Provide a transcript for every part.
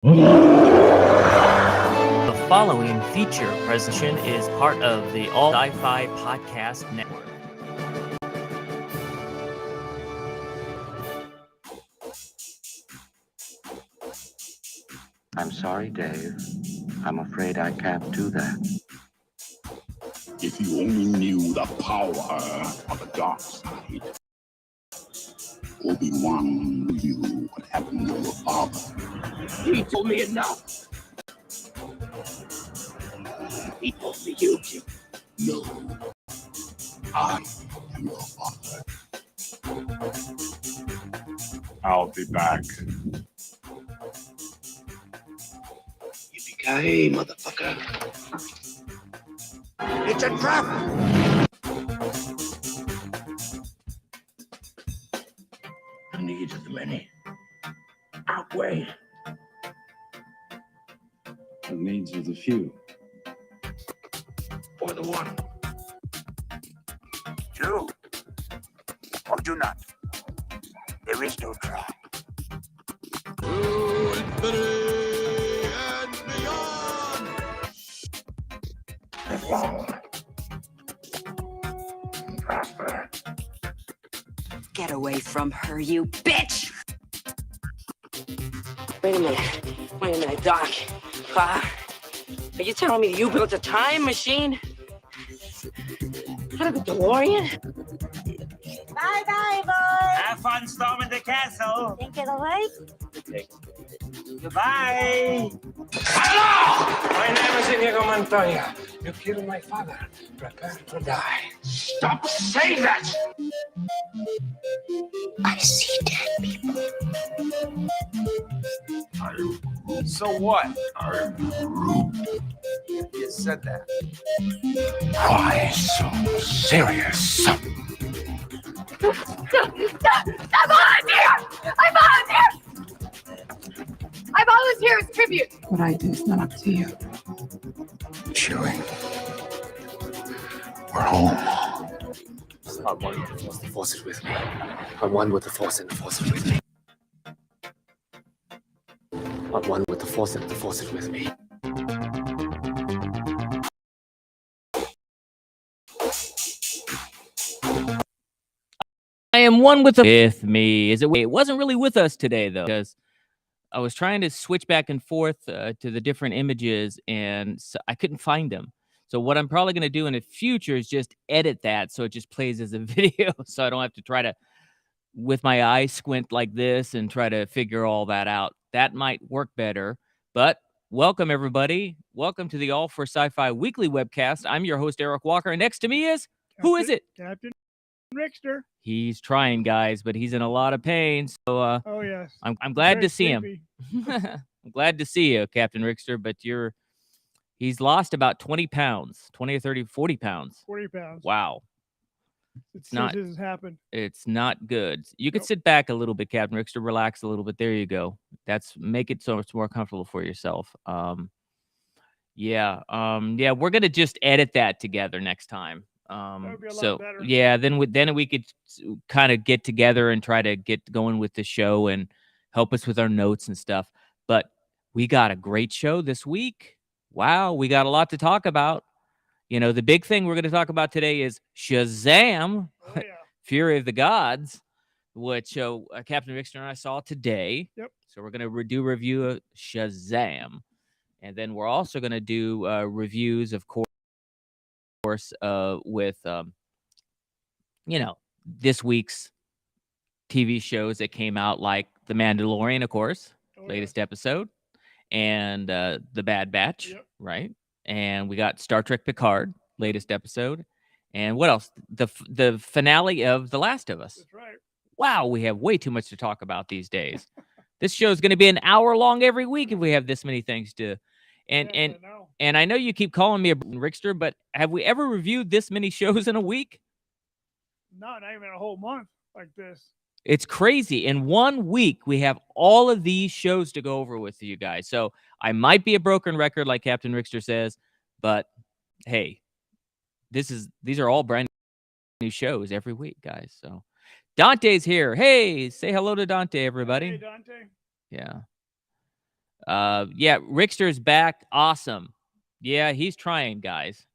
The following feature presentation is part of the All Sci-Fi Podcast Network. I'm sorry, Dave. I'm afraid I can't do that. If you only knew the power of the dark side, Obi-Wan knew what happened to your father. He told me enough. He told me you. No, I am your father. I'll be back. Yippee-ki-yay, motherfucker. It's a trap! The needs of the many outweigh the needs of the few. Or the one. Do or do not. There is no try. To infinity and beyond! Live long. Prosper. Get away from her, you bitch! Wait a minute, Doc. Are you telling me you built a time machine? Out of a DeLorean? Bye-bye, boys. Have fun storming the castle. Think it'll work? Goodbye. Hello! My name is Inigo Montoya. You killed my father. Prepare to die. Stop saying that! I see dead people. So what? I'm rude. You said that. Why so serious? I volunteer! I volunteer as tribute! What I do is not up to you. Chewie. We're home. I'm one with the Force. The Force is with me. I'm one with the Force, and the Force is with me. I'm one with the Force, and the Force is with me. I am one with me. It wasn't really with us today, though, because I was trying to switch back and forth to the different images, and so I couldn't find them. So what I'm probably going to do in the future is just edit that so it just plays as a video, so I don't have to try to, with my eyes squint like this and try to figure all that out. That might work better, but welcome, everybody. Welcome to the All for Sci-Fi Weekly webcast. I'm your host, Eric Walker, and next to me is, who is it? Captain Rickster. He's trying, guys, but he's in a lot of pain, so Oh, yes. I'm glad Very to see him. sleepy. I'm glad to see you, Captain Rickster, but he's lost about 20 pounds, 20 or 30, 40 pounds. 40 pounds. Wow. It's not- This has happened. It's not good. You could Nope. sit back a little bit, Captain Rickster, relax a little bit. There you go. Make it so it's more comfortable for yourself. Yeah, we're going to just edit that together next time. would be a lot So better. yeah, then we could kind of get together and try to get going with the show and help us with our notes and stuff. But we got a great show this week. Wow, we got a lot to talk about. You know, the big thing we're going to talk about today is Shazam, Oh, yeah. Fury of the Gods, which Captain Rickster and I saw today. Yep. So we're going to do a review of Shazam. And then we're also going to do reviews, of course, with, this week's TV shows that came out, like The Mandalorian, of course, Oh, latest episode, and The Bad Batch, Yep. right? And we got Star Trek Picard, latest episode. And what else? The finale of The Last of Us. That's right. Wow, we have way too much to talk about these days. This show is going to be an hour long every week if we have this many things to. Yes, I know. And I know you keep calling me a Rickster, but have we ever reviewed this many shows in a week? No, not even a whole month like this. It's crazy. In 1 week, we have all of these shows to go over with you guys. So I might be a broken record, like Captain Rickster says, but hey, these are all brand new shows every week, guys. So Dante's here. Hey, say hello to Dante, everybody. Hey, Dante. Yeah. Yeah, Rickster's back. Awesome. Yeah, he's trying, guys.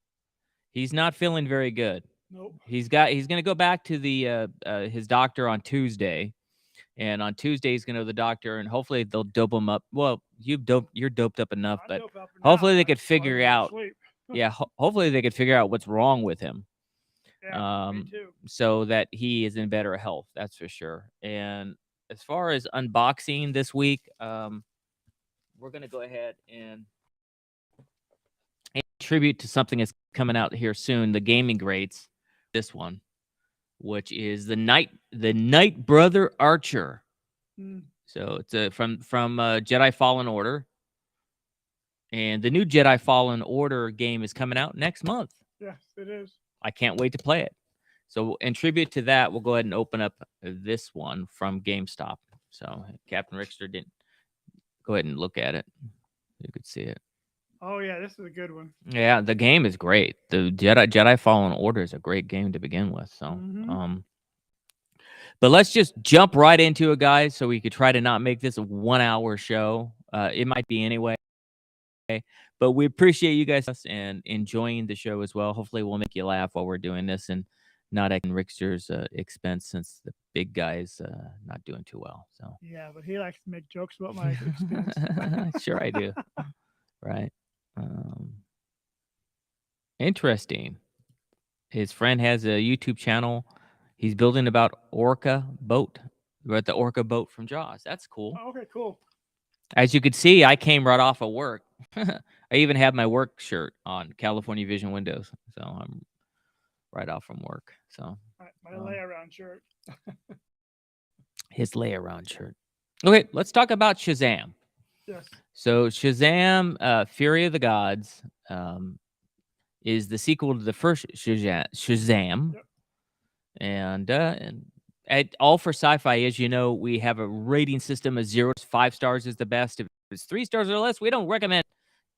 He's not feeling very good. Nope. He's gonna go back to the his doctor on Tuesday. And on Tuesday, he's going to the doctor, and hopefully they'll dope him up. Well, you're doped up enough, I'm but dope up hopefully now, they but could figure I out. sleep. Yeah, hopefully they could figure out what's wrong with him, Yeah, me too. so that he is in better health. That's for sure. And as far as unboxing this week, we're going to go ahead and tribute to something that's coming out here soon. The gaming greats. This one, which is the Night Brother Archer. So it's from Jedi Fallen Order, and the new Jedi Fallen Order game is coming out next month. Yes, it is. I can't wait to play it. So in tribute to that, we'll go ahead and open up this one from GameStop. So Captain Rickster didn't go ahead and look at it. You could see it. Oh yeah, this is a good one. Yeah, the game is great. The Jedi Fallen Order is a great game to begin with. So but let's just jump right into it, guys, so we could try to not make this a 1-hour show. It might be anyway. But we appreciate you guys and enjoying the show as well. Hopefully we'll make you laugh while we're doing this and not at Rickster's expense, since the big guy's not doing too well. So yeah, but he likes to make jokes about my expense. Sure I do. Right. Interesting. His friend has a YouTube channel. He's building about Orca boat. We're at the Orca boat from Jaws. That's cool. Oh, okay, cool. As you could see, I came right off of work. I even have my work shirt on, California Vision Windows. So I'm right off from work. So my lay-around shirt. His lay-around shirt. Okay, let's talk about Shazam. Yes. So Shazam, Fury of the Gods, is the sequel to the first Shazam. Yep. And at All for Sci-Fi, as you know, we have a rating system of 0 to 5 stars is the best. If it's 3 stars or less, we don't recommend.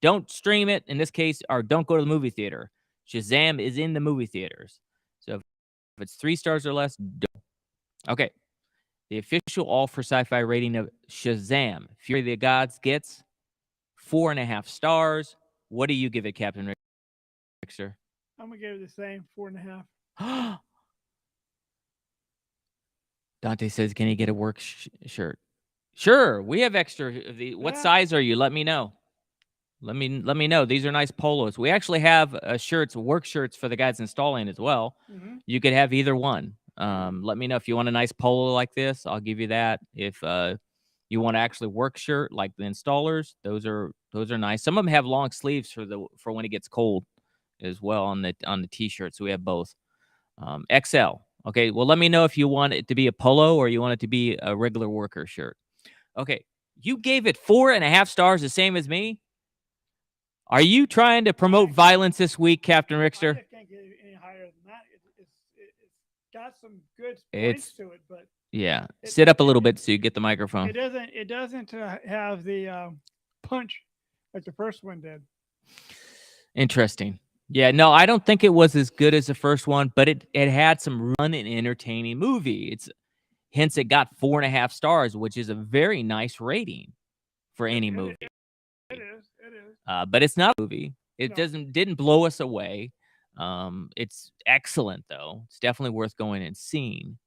Don't stream it in this case, or don't go to the movie theater. Shazam is in the movie theaters. So if it's 3 stars or less, don't. Okay. The official All for Sci-Fi rating of Shazam, Fury of the Gods, gets 4.5 stars. What do you give it, Captain Rickster? I'm gonna give it the same 4.5. Dante says, "Can he get a work shirt?" Sure, we have extra. What size are you? Let me know. Let me know. These are nice polos. We actually have shirts, work shirts for the guys installing as well. You could have either one. Let me know if you want a nice polo like this. I'll give you that. If you want to actually work shirt like the installers, those are nice. Some of them have long sleeves for when it gets cold as well on the t-shirt. So we have both. XL. Okay, well, let me know if you want it to be a polo or you want it to be a regular worker shirt. Okay, you gave it 4.5 stars, the same as me. Are you trying to promote violence this week, Captain Rickster? I can't get any higher than that. It's got some good points to it, but yeah. Sit up a little bit so you get the microphone. It doesn't have the punch like the first one did. Interesting. Yeah, no, I don't think it was as good as the first one, but it had some fun and entertaining movie. Hence it got 4.5 stars, which is a very nice rating for any movie. It is. But it's not a movie. It didn't blow us away. It's excellent though. It's definitely worth going and seeing.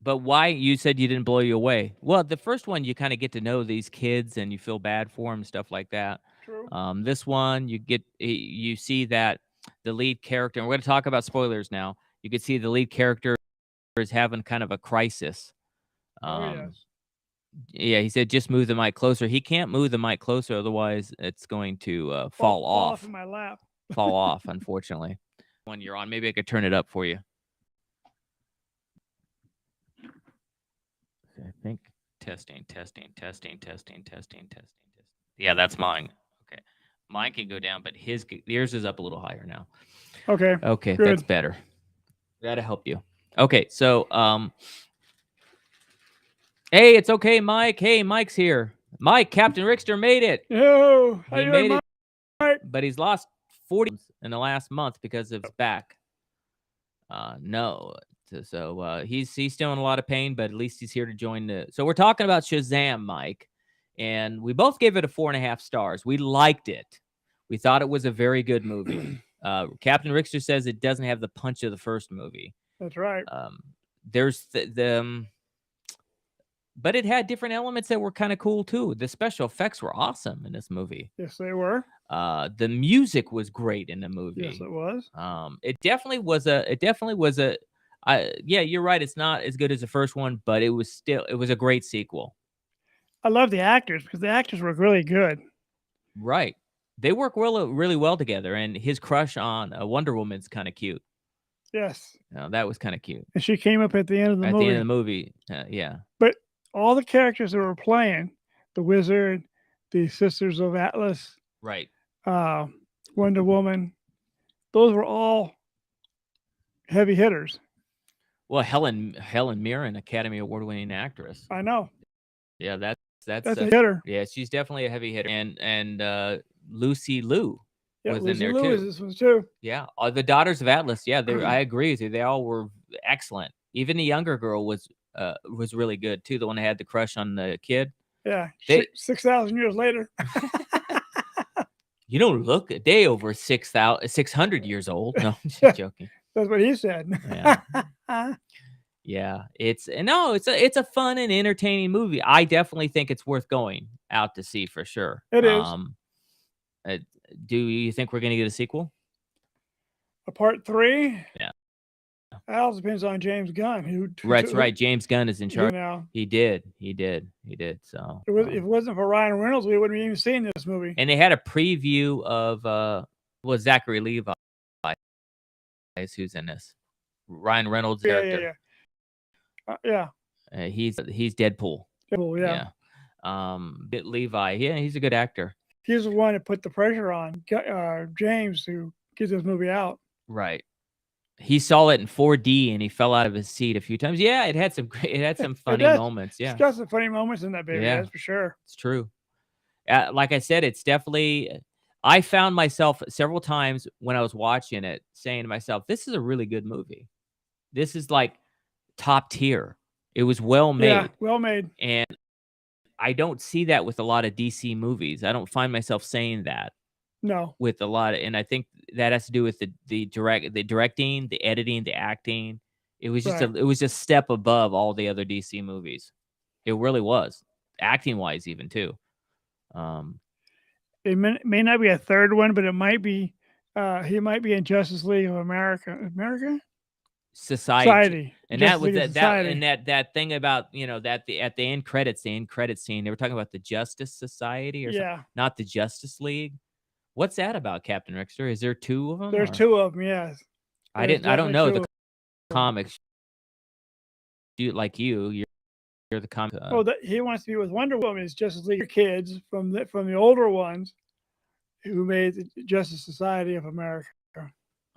But why you said you didn't blow you away? Well, the first one you kind of get to know these kids and you feel bad for them, stuff like that. True. This one you see that the lead character, and we're going to talk about spoilers now. You can see the lead character is having kind of a crisis. Yes. Yeah, he said just move the mic closer. He can't move the mic closer, otherwise it's going to fall off. Fall off in my lap. Fall off, unfortunately. When you're on, maybe I could turn it up for you. I think testing. Yeah, that's mine. Okay, mine can go down, but yours is up a little higher now. Okay. Okay, good. That's better. That'll help you. Okay, so hey, it's okay, Mike. Hey, Mike's here. Mike, Captain Rickster made it. Yo, he made it, Mike? But he's lost 40 in the last month because of his back. So he's still in a lot of pain, but at least he's here to join the. So we're talking about Shazam, Mike. and we both gave it a 4.5 stars. We liked it. We thought it was a very good movie. Captain Richter says it doesn't have the punch of the first movie. That's right. There's but it had different elements that were kind of cool too. The special effects were awesome in this movie. Yes, they were. The music was great in the movie. Yes, it was. It definitely was a. Yeah, you're right. It's not as good as the first one, but it was a great sequel. I love the actors because the actors were really good. Right. They work really well together, and his crush on Wonder Woman's kind of cute. Yes. That was kind of cute. And she came up at the end of the movie. At the end of the movie, yeah. But all the characters that were playing, the Wizard, the Sisters of Atlas, right, Wonder Woman, those were all heavy hitters. Well, Helen Mirren, Academy Award-winning actress. I know. Yeah, that's a hitter. Yeah, she's definitely a heavy hitter. And Lucy Liu was Lucy in there Liu too. Was this one too. Yeah, the Daughters of Atlas. Yeah, I agree with you. They all were excellent. Even the younger girl was really good too. The one that had the crush on the kid. Yeah, 6,000 years later. You don't look a day over 600 years old. No, I'm just joking. That's what he said. Yeah. Yeah, it's a fun and entertaining movie. I definitely think it's worth going out to see for sure. It is. Do you think we're going to get a sequel? A part 3? Yeah. That all depends on James Gunn. That's right. James Gunn is in charge. Now. He did. So if it wasn't for Ryan Reynolds, we wouldn't have even seen this movie. And they had a preview of Zachary Levi, who's in this. Ryan Reynolds' character. Yeah. He's Deadpool. Deadpool, yeah. Levi. Yeah, he's a good actor. He's the one that put the pressure on James to get this movie out. Right. He saw it in 4D and he fell out of his seat a few times. Yeah, it had some funny moments. Yeah, it's got some funny moments in that baby. Yeah, that's for sure. It's true. Like I said, it's definitely. I found myself several times when I was watching it saying to myself, "This is a really good movie. This is like top tier. It was well made. Yeah, well made." And I don't see that with a lot of DC movies. I don't find myself saying that. No. With a lot of, and I think that has to do with the directing, the editing, the acting. It was just it was just a step above all the other DC movies. It really was, acting wise, even too. It may not be a third one, but it might be. He might be in Justice League of America. Society. And that was that thing about that at the end credits scene, they were talking about the Justice Society or something, not the Justice League. What's that about, Captain Richter? Is there 2 of them? There's 2 of them, yes. I don't know the comics. You're the comic. He wants to be with Wonder Woman. It's Justice League kids from the older ones who made the Justice Society of America.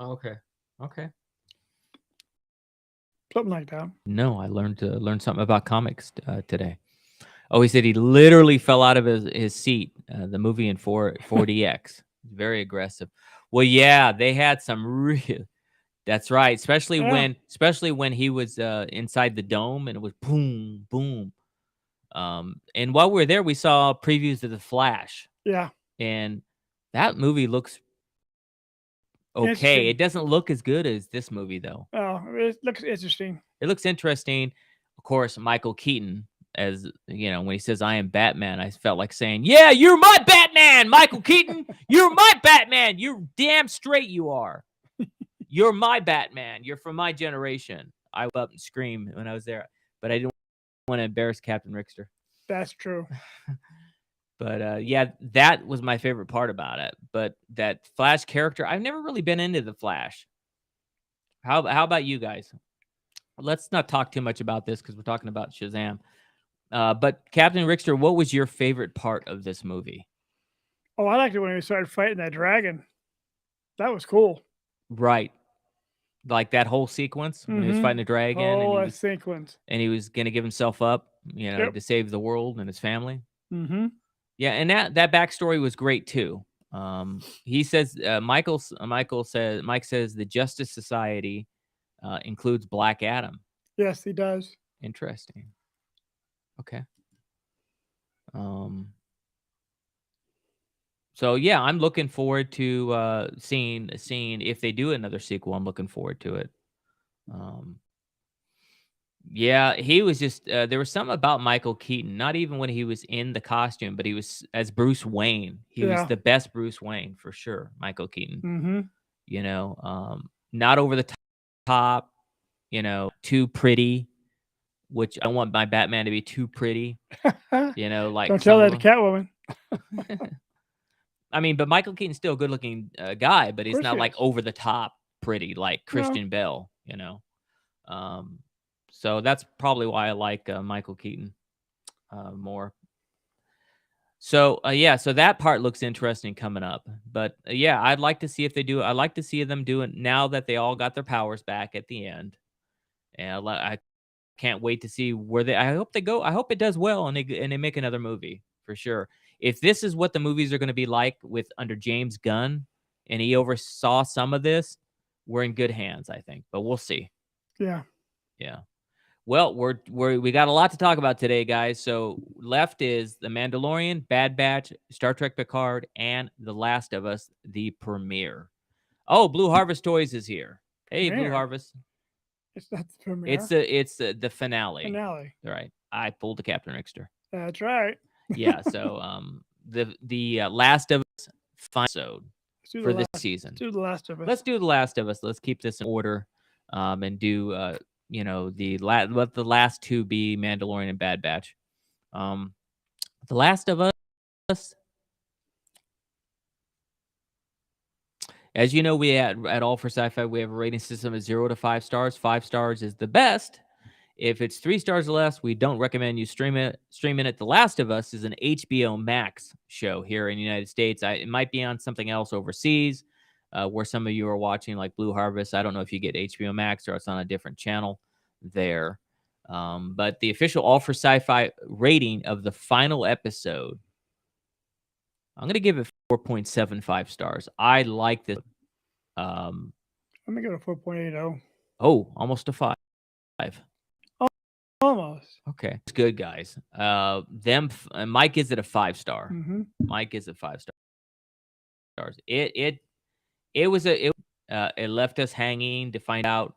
Okay. Something like that. No, I learned something about comics today. Oh, he said he literally fell out of his seat. The movie in 4DX. Very aggressive. Well, yeah, they had some real. That's right, especially when he was inside the dome and it was boom, boom. And while we were there, we saw previews of The Flash. Yeah. And that movie looks okay. It doesn't look as good as this movie, though. Oh, it looks interesting. It looks interesting. Of course, Michael Keaton. As when he says, "I am Batman," I felt like saying, "Yeah, you're my Batman, Michael Keaton. You're my Batman. You're damn straight you are. You're my Batman. You're from my generation." I went up and screamed when I was there, but I didn't want to embarrass Captain Richter. That's true. But yeah, that was my favorite part about it. But that Flash character, I've never really been into the Flash. How about you guys? Let's not talk too much about this because we're talking about Shazam. But Captain Richter, what was your favorite part of this movie? Oh, I liked it when he started fighting that dragon. That was cool. Right. Like that whole sequence when he was fighting the dragon. Sequence. And he was going to give himself up, to save the world and his family. Mm-hmm. Yeah, and that backstory was great too. He says, Mike says the Justice Society includes Black Adam. Yes, he does. Interesting. Okay. Um, so yeah, I'm looking forward to seeing if they do another sequel. I'm looking forward to it. Um, yeah, he was just there was something about Michael Keaton. Not even when he was in the costume, but he was as Bruce Wayne. He was Yeah. the best Bruce Wayne for sure. Michael Keaton. Mm-hmm. You know, not over the top. You know, too pretty. Which I don't want my Batman to be too pretty. You know, like Don't tell some that of to Catwoman. I mean, but Michael Keaton's still a good-looking guy, but he's course not he like is. over the top pretty like No. Christian Bale. You know, so that's probably why I like Michael Keaton more. So yeah, so that part looks interesting coming up. But yeah, I'd like to see if they do. I'd like to see them do it now that they all got their powers back at the end, and I can't wait to see where they. I hope they go. I hope it does well, and they make another movie for sure. If this is what the movies are going to be like with under James Gunn, and he oversaw some of this, we're in good hands, I think. But we'll see. Yeah. Yeah. Well, we got a lot to talk about today, guys. So left is The Mandalorian, Bad Batch, Star Trek Picard, and The Last of Us, the premiere. Oh, Blue Harvest Toys is here. Hey, Blue Premiere? Harvest. It's not the premiere. It's the finale. Finale. All right. I pulled the Captain Rickster. That's right. Yeah. So the Last of Us final episode for this season. Let's do The Last of Us. Let's do The Last of Us. Let's keep this in order, and do you know, let the last two be Mandalorian and Bad Batch. The Last of Us. As you know, we at All for Sci-Fi, we have a rating system of 0 to 5 stars. 5 stars is the best. If it's 3 stars or less, we don't recommend you streaming it. The Last of Us is an HBO Max show here in the United States. It might be on something else overseas, where some of you are watching, like Blue Harvest. I don't know if you get HBO Max or it's on a different channel there. But the official All for Sci-Fi rating of the final episode, I'm going to give it 4.75 stars. I like this. I'm going to go to 4.80. Oh, almost a 5. Almost. Okay. It's good, guys. Mike gives it a 5-star. Mm-hmm. Mike gives it 5 stars. It left us hanging to find out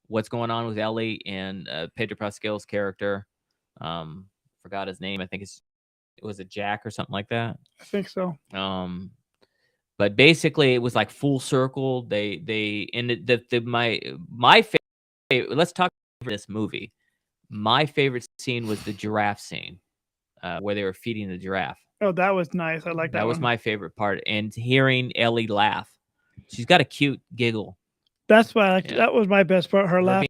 what's going on with Ellie and Pedro Pascal's character. Forgot his name. I think it was a Jack or something like that. I think so. But basically it was like full circle. They ended my favorite. Let's talk about this movie. My favorite scene was the giraffe scene, where they were feeding the giraffe. Oh, that was nice. I like that. That was my favorite part. And hearing Ellie laugh, she's got a cute giggle. That's why that was my best part. Her laughing.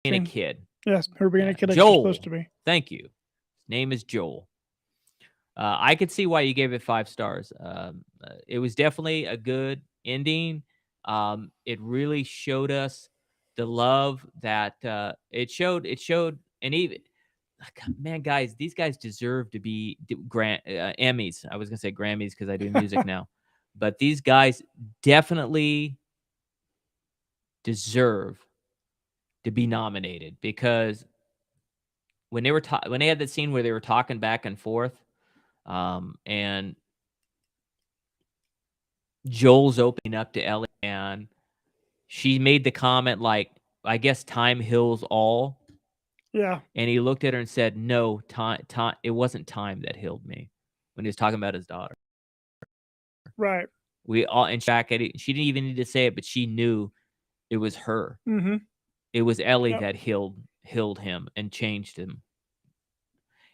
Being a kid. Yes, her being a kid like Joel, she's supposed to be. Thank you. His name is Joel. I could see why you gave it 5 stars. It was definitely a good ending. It really showed us the love that it showed, and even man, guys, these guys deserve to be Emmys. I was gonna say Grammys because I do music now, but these guys definitely deserve to be nominated, because when they were when they had that scene where they were talking back and forth, and Joel's opening up to Ellie, and she made the comment like, I guess time heals all. Yeah. And he looked at her and said, no, time, it wasn't time that healed me, when he was talking about his daughter. Right. We all, and she didn't even need to say it, but she knew it was her. Mm-hmm. It was Ellie that healed him and changed him.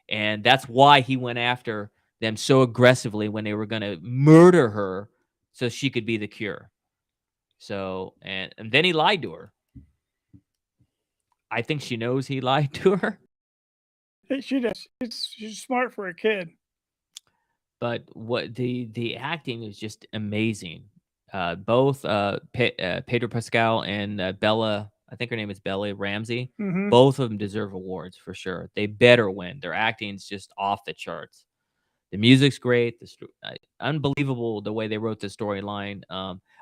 And that's why he went after them so aggressively when they were going to murder her so she could be the cure. So, and then he lied to her. I think she knows he lied to her. She does. She's smart for a kid. But what the acting is just amazing. Both Pedro Pascal and Bella, I think her name is Bella Ramsey. Mm-hmm. Both of them deserve awards for sure. They better win. Their acting's just off the charts. The music's great. Unbelievable the way they wrote the storyline.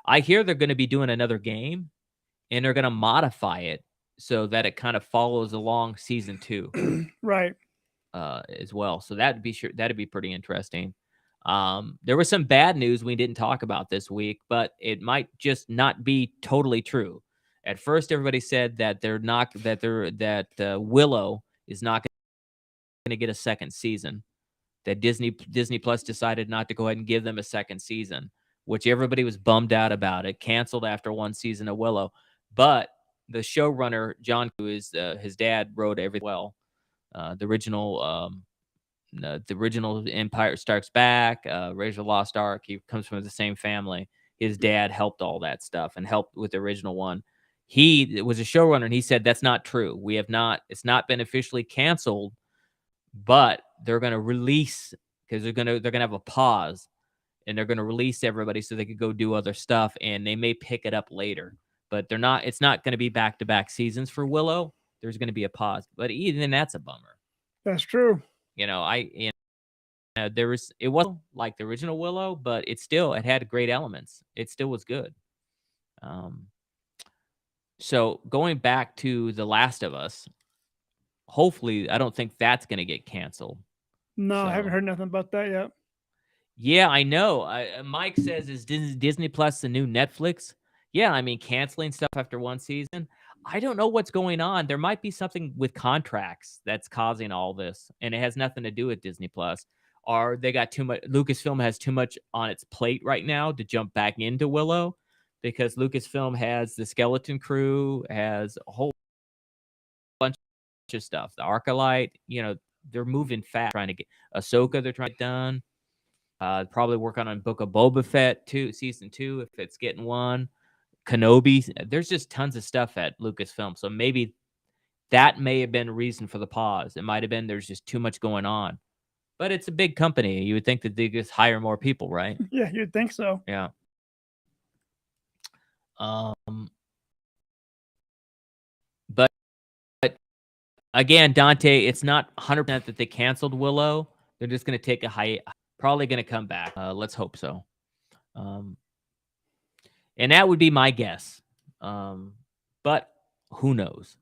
I hear they're going to be doing another game, and they're going to modify it so that it kind of follows along season 2. Right. as well. So that'd be pretty interesting. There was some bad news we didn't talk about this week, but it might just not be totally true. At first, everybody said that Willow is not going to get a second season. That Disney Plus decided not to go ahead and give them a second season, which everybody was bummed out about. It canceled after one season of Willow, but the showrunner John, who is his dad, wrote everything well. The original Empire Strikes Back, Raiders of the Lost Ark. He comes from the same family. His dad helped all that stuff and helped with the original one. He was a showrunner, and he said that's not true. It's not been officially canceled, but they're going to release, because they're going to have a pause, and they're going to release everybody so they could go do other stuff, and they may pick it up later. But it's not going to be back-to-back seasons for Willow. There's going to be a pause, but even that's a bummer. That's true. It wasn't like the original Willow, but it had great elements. It still was good. So going back to The Last of Us, hopefully, I don't think that's going to get canceled. No, I haven't heard nothing about that yet. Yeah, I know. Mike says, is Disney Plus the new Netflix? Yeah, I mean, canceling stuff after one season. I don't know what's going on. There might be something with contracts that's causing all this, and it has nothing to do with Disney Plus. Or they got too much. Lucasfilm has too much on its plate right now to jump back into Willow, because Lucasfilm has the Skeleton Crew, has a whole bunch of stuff. The Arcalite, they're moving fast, trying to get Ahsoka. They're trying to get done. Probably working on Book of Boba Fett season 2 if it's getting one. Kenobi. There's just tons of stuff at Lucasfilm, so maybe that may have been a reason for the pause. It might have been there's just too much going on, but it's a big company. You would think that they just hire more people, right? Yeah, you'd think so. Yeah. But again, Dante, it's not 100% that they canceled Willow. They're just going to take probably going to come back. Let's hope so. And that would be my guess. But who knows?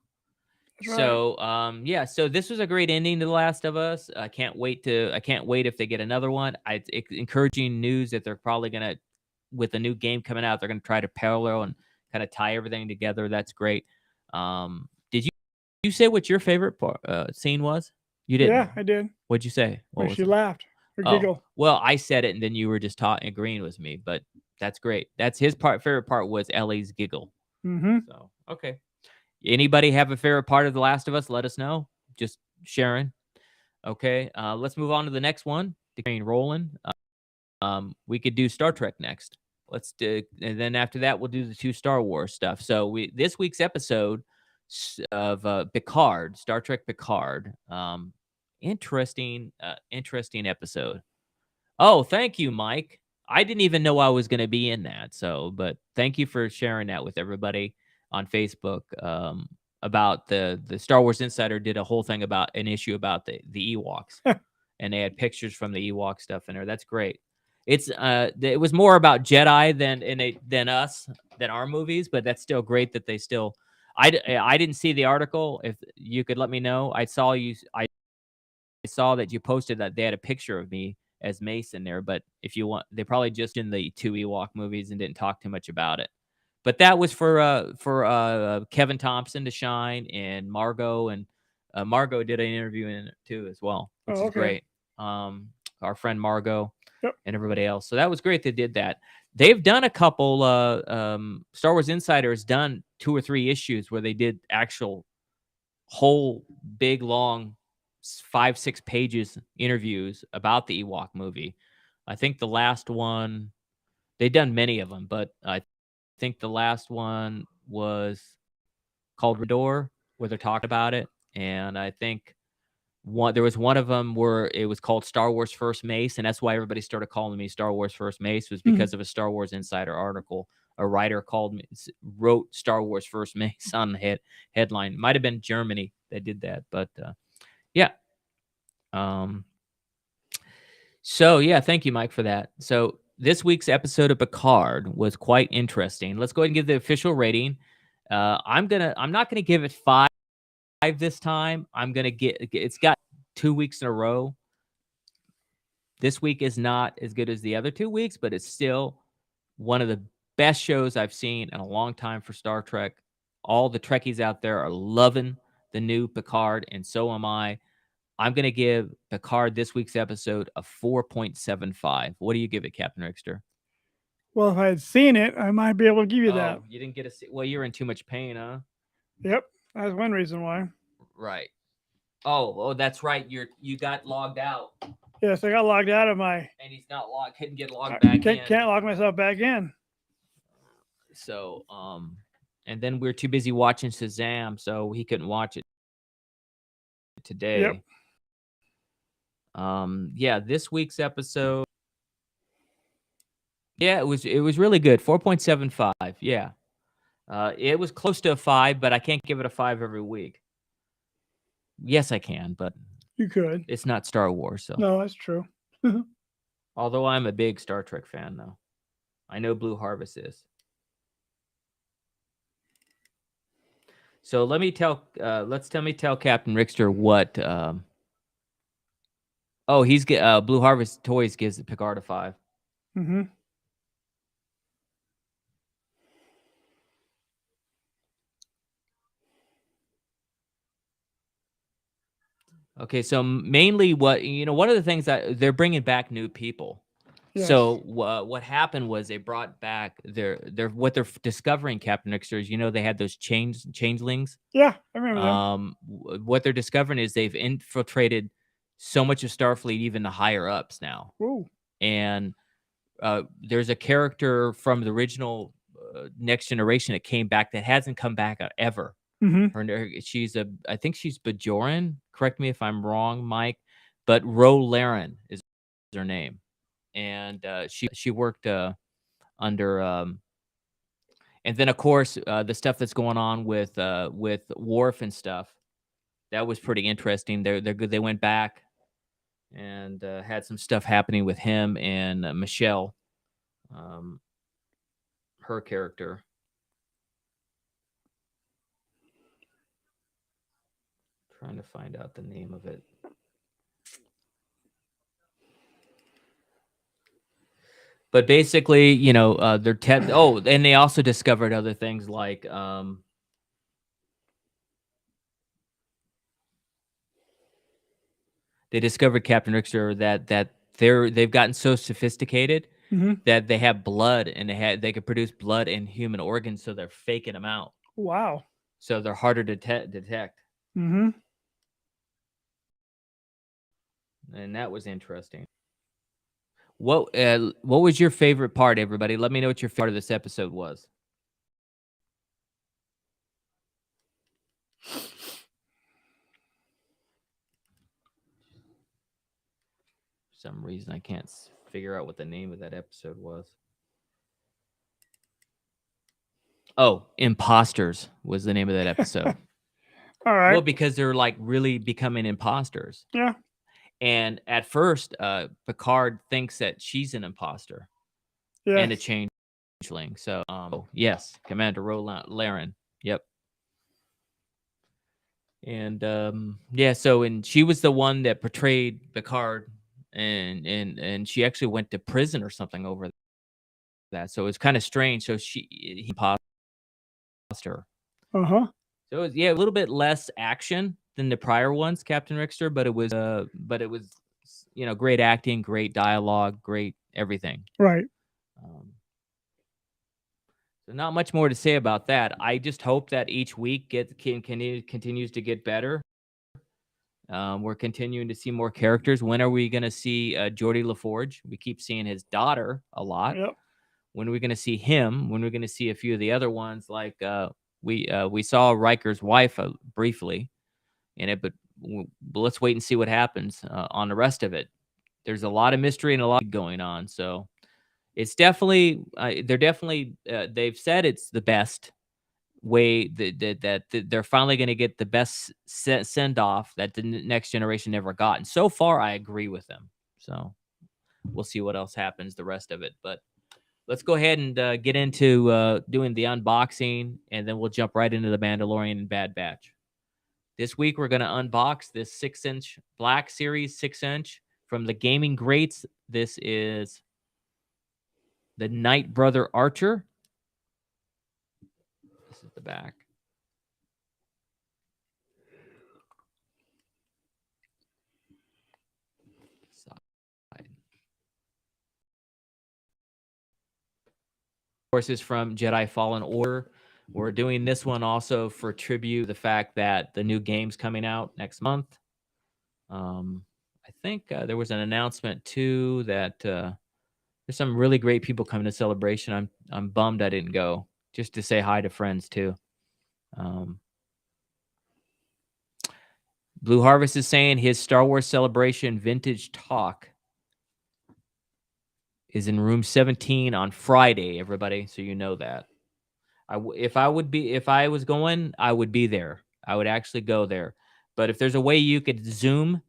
Right. So, so this was a great ending to The Last of Us. I can't wait if they get another one. It's encouraging news that they're probably going to, with a new game coming out, they're going to try to parallel and kind of tie everything together. That's great. Did you say what your favorite scene was? You did. Yeah, I did. What'd you say? Where she laughed or giggle. Well, I said it, and then you were just agreeing with me, but that's great. That's his favorite part was Ellie's giggle. Mm-hmm. So, okay. Anybody have a favorite part of The Last of Us? Let us know. Just sharing. Okay. Let's move on to the next one. The train rolling. We could do Star Trek next. Let's do, and then after that, we'll do the 2 Star Wars stuff. So this week's episode of Picard, Star Trek Picard. Interesting episode. Oh, thank you, Mike. I didn't even know I was going to be in that. But thank you for sharing that with everybody on Facebook. About the Star Wars Insider did a whole thing about an issue about the Ewoks, and they had pictures from the Ewok stuff in there. That's great. It was more about Jedi than our movies, but that's still great that they still. I didn't see the article. If you could let me know, I saw that you posted that they had a picture of me as Mace in there, but if you want, they probably just in the 2 Ewok movies and didn't talk too much about it. But that was for Kevin Thompson to shine, and Margot, and Margot did an interview in it too as well, which is great. Our friend Margot. Yep. And everybody else. So that was great. They did that. They've done a couple. Star Wars Insider has done 2 or 3 issues where they did actual whole big long 5-6 pages interviews about the Ewok movie. I think the last one, they've done many of them, but I think the last one was called Redor, where they're talking about it, and I think. There was one of them where it was called Star Wars First Mace, and that's why everybody started calling me Star Wars First Mace, was because of a Star Wars Insider article. A writer wrote Star Wars First Mace on the headline. It might have been Germany that did that, but yeah. So yeah, thank you, Mike, for that. So this week's episode of Picard was quite interesting. Let's go ahead and give the official rating. I'm not gonna give it 5 this time. I'm gonna it's got 2 weeks in a row. This week is not as good as the other 2 weeks, but it's still one of the best shows I've seen in a long time for Star Trek. All the Trekkies out there are loving the new Picard, and so am I. I'm going to give Picard this week's episode a 4.75. What do you give it, Captain Rickster? Well, if I had seen it, I might be able to give you that. You didn't get well, you're in too much pain, huh? Yep, that's one reason why. Right. Oh, that's right. You got logged out. Yes, I got logged out of my. And he's not logged. Couldn't get logged back in. Can't log myself back in. So, and then we're too busy watching Shazam, so he couldn't watch it today. Yep. Yeah, this week's episode. Yeah, it was really good. 4.75. Yeah. It was close to a 5, but I can't give it a 5 every week. Yes, I can, but you could. It's not Star Wars, so. No, that's true. Although I'm a big Star Trek fan, though. I know Blue Harvest is. So let's tell Captain Rickster what. He's Blue Harvest Toys gives Picard a 5. Mm-hmm. Okay, so mainly one of the things that they're bringing back new people. Yes. So what happened was they brought back what they're discovering, Captain Rickster, is they had those changelings. Yeah, I remember them. What they're discovering is they've infiltrated so much of Starfleet, even the higher ups now. Ooh. And there's a character from the original Next Generation that came back that hasn't come back ever. Mm-hmm. I think she's Bajoran. Correct me if I'm wrong, Mike, but Ro Laren is her name, and she worked under. And then of course the stuff that's going on with Worf and stuff, that was pretty interesting. They're good. They went back and had some stuff happening with him and Michelle, her character. Trying to find out the name of it. But basically, they're and they also discovered other things like they discovered, Captain Rickster, that they've gotten so sophisticated that they have blood and they could produce blood in human organs, so they're faking them out. Wow. So they're harder to detect. Mm-hmm. And that was interesting. What was your favorite part, everybody? Let me know what your favorite part of this episode was. For some reason, I can't figure out what the name of that episode was. Oh, Imposters was the name of that episode. All right. Well, because they're like really becoming imposters. Yeah. And at first, Picard thinks that she's an imposter and a changeling. So, yes, Commander Ro Laren. Yep. And and she was the one that portrayed Picard, and she actually went to prison or something over that. So it's kind of strange. So he imposed her. Uh-huh. So it was, a little bit less action than the prior ones, Captain Rickster, but it was great acting, great dialogue, great everything. Right. So not much more to say about that. I just hope that each week continues to get better. We're continuing to see more characters. When are we going to see Geordi LaForge? We keep seeing his daughter a lot. Yep. When are we going to see him? When are we going to see a few of the other ones? Like we saw Riker's wife briefly in it, but let's wait and see what happens on the rest of it. There's a lot of mystery and a lot going on, so it's definitely they've said it's the best way that they're finally going to get the best send off that the Next Generation never got. And so far, I agree with them. So we'll see what else happens the rest of it, but let's go ahead and get into doing the unboxing, and then we'll jump right into the Mandalorian and Bad Batch. This week, we're going to unbox this 6-inch Black Series 6-inch from the gaming greats. This is the Knight Brother Archer. This is the back. Side. Of course, is from Jedi Fallen Order. We're doing this one also for tribute the fact that the new game's coming out next month. I think there was an announcement too that there's some really great people coming to Celebration. I'm bummed I didn't go, just to say hi to friends too. Blue Harvest is saying his Star Wars Celebration vintage talk is in room 17 on Friday, everybody, so you know that. If I was going, I would be there. I would actually go there. But if there's a way you could Zoom,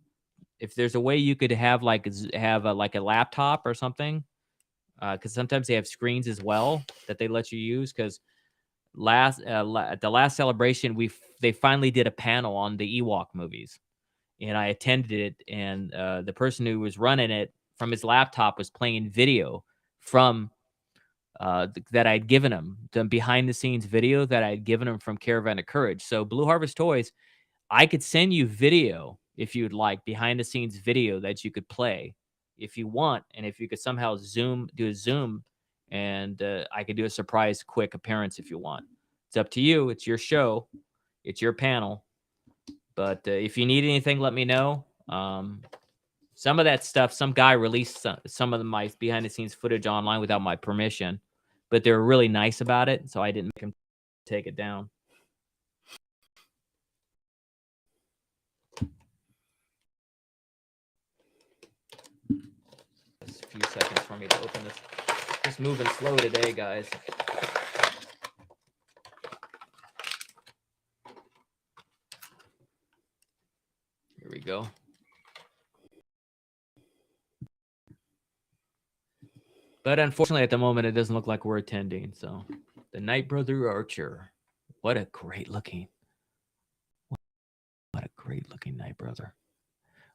if there's a way you could have like a laptop or something, because sometimes they have screens as well that they let you use. Because at the last celebration, they finally did a panel on the Ewok movies, and I attended it. And the person who was running it from his laptop was playing video from that I'd given him, the behind the scenes video that I'd given him from Caravan of Courage. So Blue Harvest Toys, I could send you video if you'd like, behind the scenes video that you could play if you want. And if you could somehow do a Zoom, and I could do a surprise quick appearance if you want. It's up to you. It's your show. It's your panel. But if you need anything, let me know. Some of that stuff, some guy released some of my behind the scenes footage online without my permission, but they were really nice about it, so I didn't make him take it down. Just a few seconds for me to open this. Just moving slow today, guys. Here we go. But unfortunately, at the moment, it doesn't look like we're attending. So, the Knight Brother Archer. What a great looking Knight Brother.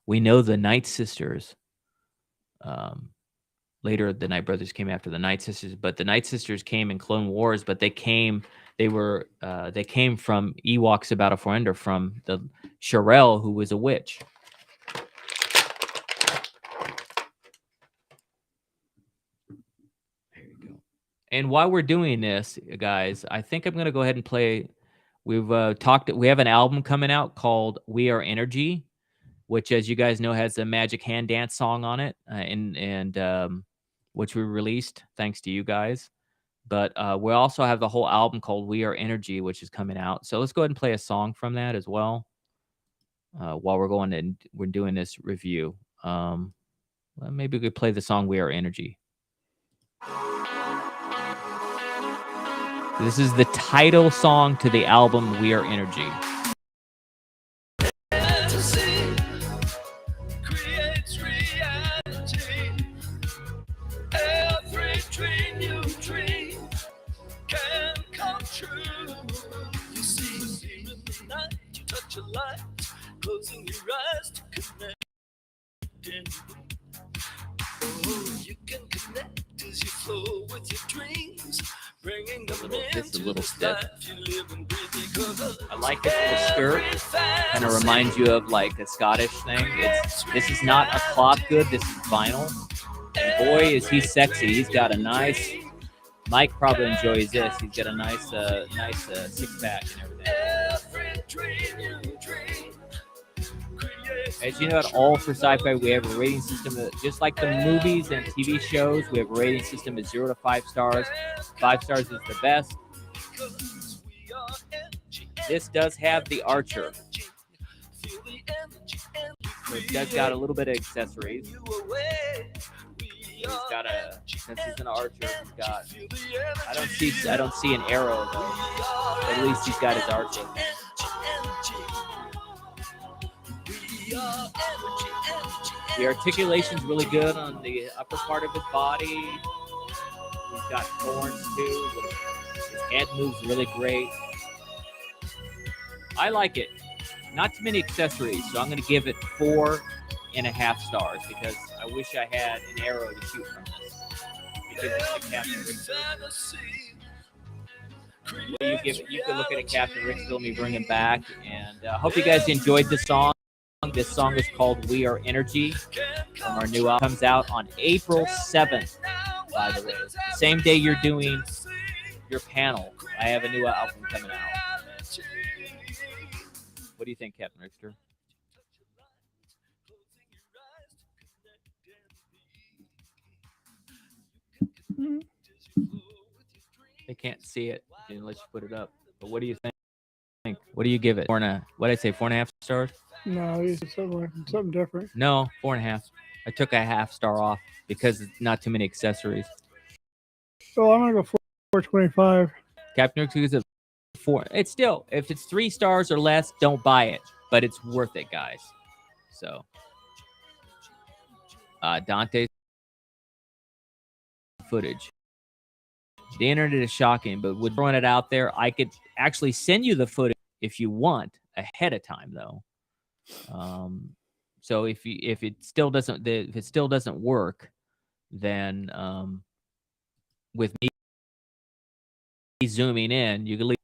We know the Knight Sisters. Later, the Knight Brothers came after the Knight Sisters, but the Knight Sisters came in Clone Wars. But they came from Ewoks About a Friend, or from the Sherelle, who was a witch. And while we're doing this, guys, I think I'm going to go ahead and play. We have an album coming out called We Are Energy, which, as you guys know, has a Magic Hand Dance song on it, and which we released thanks to you guys. But we also have the whole album called We Are Energy, which is coming out. So let's go ahead and play a song from that as well while we're doing this review. Maybe we could play the song We Are Energy. This is the title song to the album We Are Energy. Fantasy creates reality. Every dream you dream can come true. You see in the night, you touch a light, closing your eyes to connect. Oh, you can connect as you flow with your dreams. Bringing them just a little step. I like this little skirt. Kind of reminds you of like a Scottish thing. This is not a cloth good. This is vinyl. And boy, is he sexy. He's got a nice. Mike probably enjoys this. He's got a nice six pack and everything. As you know, at All for Sci-Fi, we have a rating system that, just like the movies and TV shows, we have a rating system of 0 to 5 stars. 5 stars is the best. This does have the Archer. It does got a little bit of accessories. He's got since he's an archer, he's got, I don't see an arrow though. But at least he's got his archer. The articulation's really good on the upper part of his body. He's got horns too. His head moves really great. I like it. Not too many accessories, so I'm going to give it 4.5 stars because I wish I had an arrow to shoot from this. To give this to Captain Richter. What do you give it? You can look at a Captain Richter, let me bring him back, and I hope you guys enjoyed the song. This song is called "We Are Energy" from our new album. Comes out on April 7th. By the way, the same day you're doing your panel, I have a new album coming out. What do you think, Captain Richter? They can't see it unless you put it up. But what do you think? What do you give it? What did I say? 4.5 stars? No, it's something different. No, 4.5. I took a half star off because it's not too many accessories. So I'm gonna go 4.25. Captain Richter gives it 4. It's still, if it's 3 stars or less, don't buy it. But it's worth it, guys. So Dante's footage. The internet is shocking, but with throwing it out there, I could actually send you the footage if you want ahead of time, though. So if it still doesn't work, then with me zooming in, you can leave.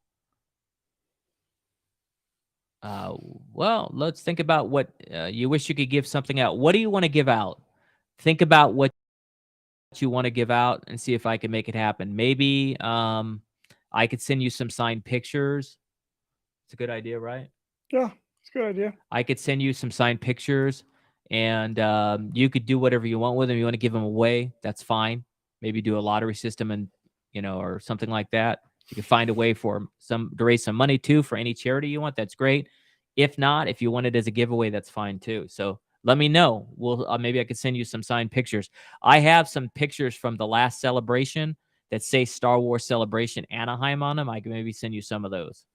Well, let's think about what you wish you could give something out. What do you want to give out? Think about what you want to give out and see if I can make it happen. Maybe I could send you some signed pictures. It's a good idea, right? Yeah, it's a good idea. I could send you some signed pictures, and you could do whatever you want with them. You want to give them away, that's fine. Maybe do a lottery system and or something like that. You can find a way to raise some money too for any charity you want. That's great. If not, if you want it as a giveaway, that's fine too. So let me know. Maybe I could send you some signed pictures. I have some pictures from the last celebration that say Star Wars Celebration Anaheim on them. I can maybe send you some of those.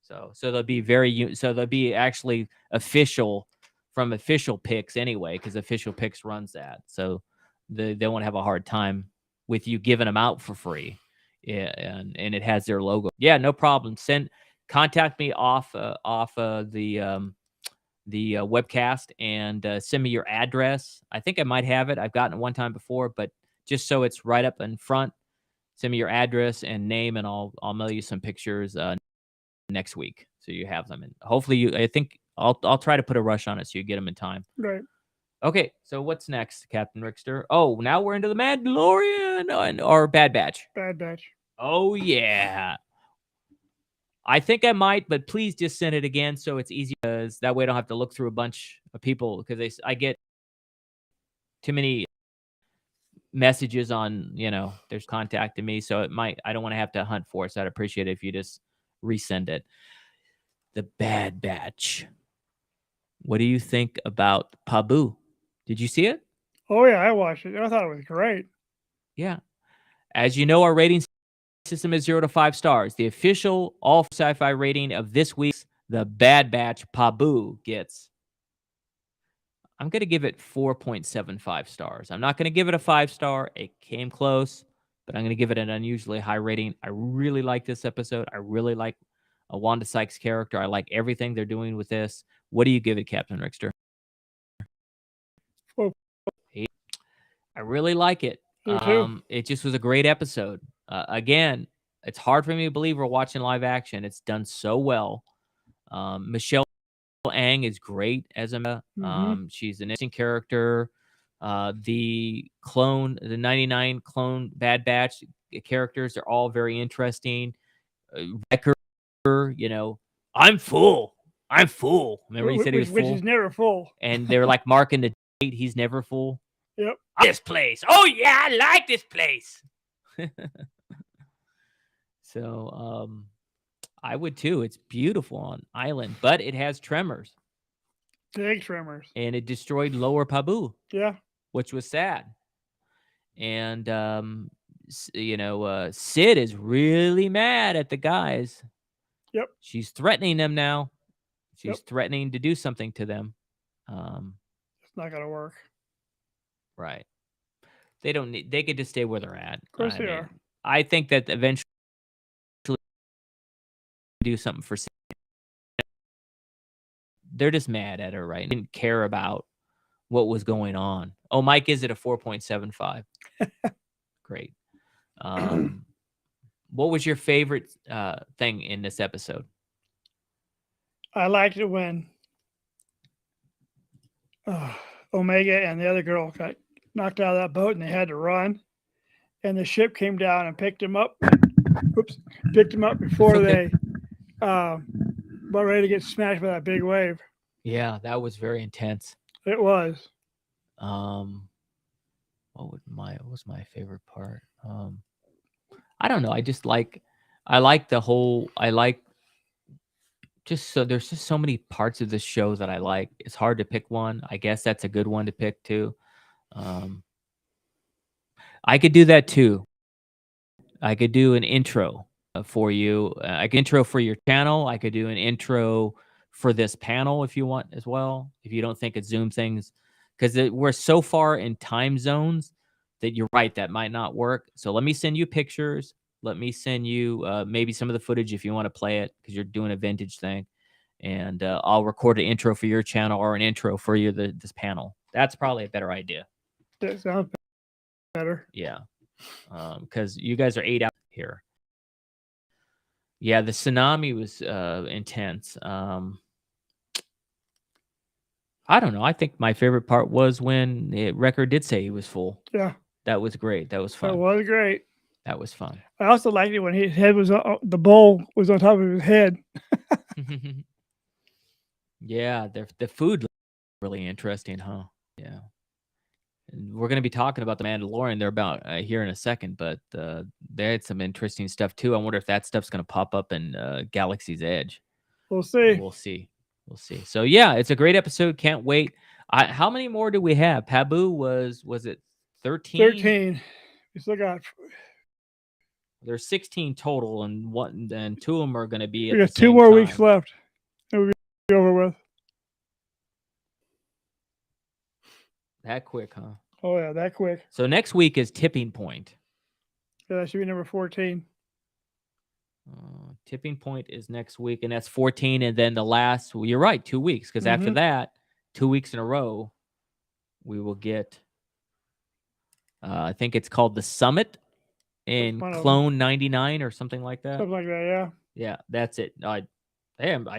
So they'll be actually official from Official Pics anyway, because Official Pics runs that. So they won't have a hard time with you giving them out for free. Yeah, and it has their logo. Yeah, no problem. Contact me off the webcast and send me your address. I think I might have it. I've gotten it one time before, but just so it's right up in front, send me your address and name, and I'll mail you some pictures next week so you have them. And hopefully I think I'll try to put a rush on it so you get them in time. Right. Okay, so what's next, Captain Richter? Oh, now we're into the Mandalorian or Bad Batch. Bad Batch. Oh yeah. I think I might, but please just send it again so it's easy, because that way I don't have to look through a bunch of people, because I get too many messages on, there's contacting me, so I don't want to have to hunt for it, so I'd appreciate it if you just resend it. The Bad Batch. What do you think about Pabu? Did you see it? Oh yeah, I watched it. I thought it was great. Yeah. As you know, our rating system is 0 to 5 stars. The official all sci-fi rating of this week's The Bad Batch Pabu gets, I'm going to give it 4.75 stars. I'm not going to give it a 5-star. It came close, but I'm going to give it an unusually high rating. I really like this episode. I really like Wanda Sykes' character. I like everything they're doing with this. What do you give it, Captain Richter? 4. I really like it. Me too. It just was a great episode. Again, it's hard for me to believe we're watching live action. It's done so well. Michelle Ang is great as a she's an interesting character. The 99 clone Bad Batch characters are all very interesting. Wrecker, I'm full. Remember he said he was full? Which is never full. And they're like marking the date. He's never full. Yep. This place. Oh yeah, I like this place. So I would too. It's beautiful on island, but it has tremors. Big tremors. And it destroyed Lower Pabu. Yeah. Which was sad. And Sid is really mad at the guys. Yep. She's threatening them now. She's threatening to do something to them. It's not gonna work. Right. They could just stay where they're at. Of course they are. I think that eventually do something for Sid. they're just mad at her, right? Didn't care about what was going on. Oh, Mike is at a 4.75. Great. What was your favorite thing in this episode? I liked it when Omega and the other girl got knocked out of that boat and they had to run, and the ship came down and picked him up. Picked him up before they were ready to get smashed by that big wave. Yeah, that was very intense. It was. What was my favorite part? I don't know. I like there's just so many parts of this show that I like. It's hard to pick one. I guess that's a good one to pick too. I could do that too. I could do an intro for you. I could intro for your channel. I could do an intro for this panel if you want as well. If you don't think it's Zoom things, because we're so far in time zones that you're right, that might not work. So let me send you pictures. Let me send you maybe some of the footage if you want to play it, because you're doing a vintage thing. And I'll record an intro for your channel or an intro for this panel. That's probably a better idea. That sounds better. Yeah. Because you guys are 8 out here. Yeah, the tsunami was intense. I don't know. I think my favorite part was when the record did say he was full. Yeah. That was great. That was fun. That was great. That was fun. I also liked it when his head was the bowl was on top of his head. Yeah, the food looked really interesting, huh? Yeah. And we're going to be talking about the Mandalorian there about here in a second, but they had some interesting stuff too. I wonder if that stuff's going to pop up in Galaxy's Edge. We'll see. We'll see. We'll see. So yeah, it's a great episode. Can't wait. How many more do we have? Pabu was it 13? 13. We still got. There's 16 total, and 2 of them are going to be. We got 2 more weeks left. It will be over with. That quick, huh? Oh yeah, that quick. So next week is Tipping Point. Yeah, that should be number 14. Tipping Point is next week, and that's 14. And then the last, well, you're right, 2 weeks, because after that, 2 weeks in a row, we will get. I think it's called the Summit in Clone 99 or something like that. Something like that, yeah. Yeah, that's it. I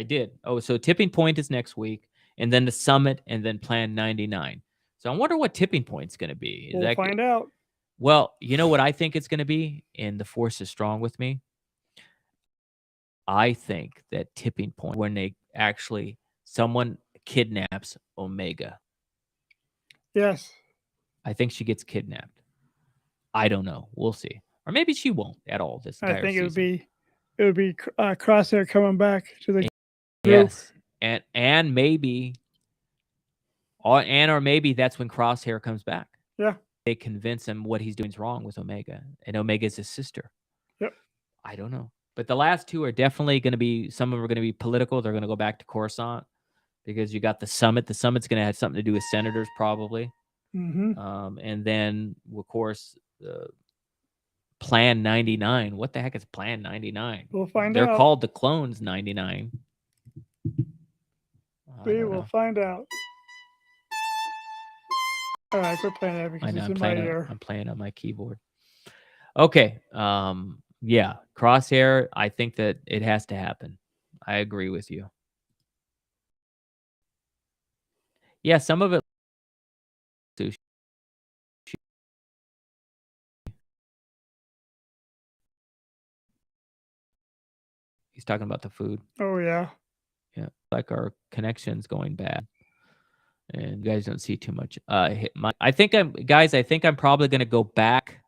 did. Oh, so Tipping Point is next week, and then the Summit, and then Plan 99. So I wonder what Tipping Point's going to be. We'll find out. Well, you know what I think it's going to be, and the Force is strong with me. I think that Tipping Point, when someone kidnaps Omega. Yes. I think she gets kidnapped. I don't know. We'll see. Or maybe she won't at all this entire I think season. it would be Crosshair coming back to the group. Yes. And maybe or maybe that's when Crosshair comes back. Yeah. They convince him what he's doing is wrong with Omega, and Omega's his sister. Yep. I don't know. But the last 2 are definitely going to be, some of them are going to be political. They're going to go back to Coruscant because you got the Summit. The Summit's going to have something to do with senators probably. And then, of course, Plan 99. What the heck is Plan 99? We'll find out. They're called the Clones 99. We will find out. All right, quit playing that because it's in my ear. I'm playing on my keyboard. Okay. Yeah, Crosshair. I think that it has to happen. I agree with you. Yeah, some of it. He's talking about the food. Oh yeah. Yeah, like our connection's going bad, and you guys don't see too much. I think I'm probably going to go back.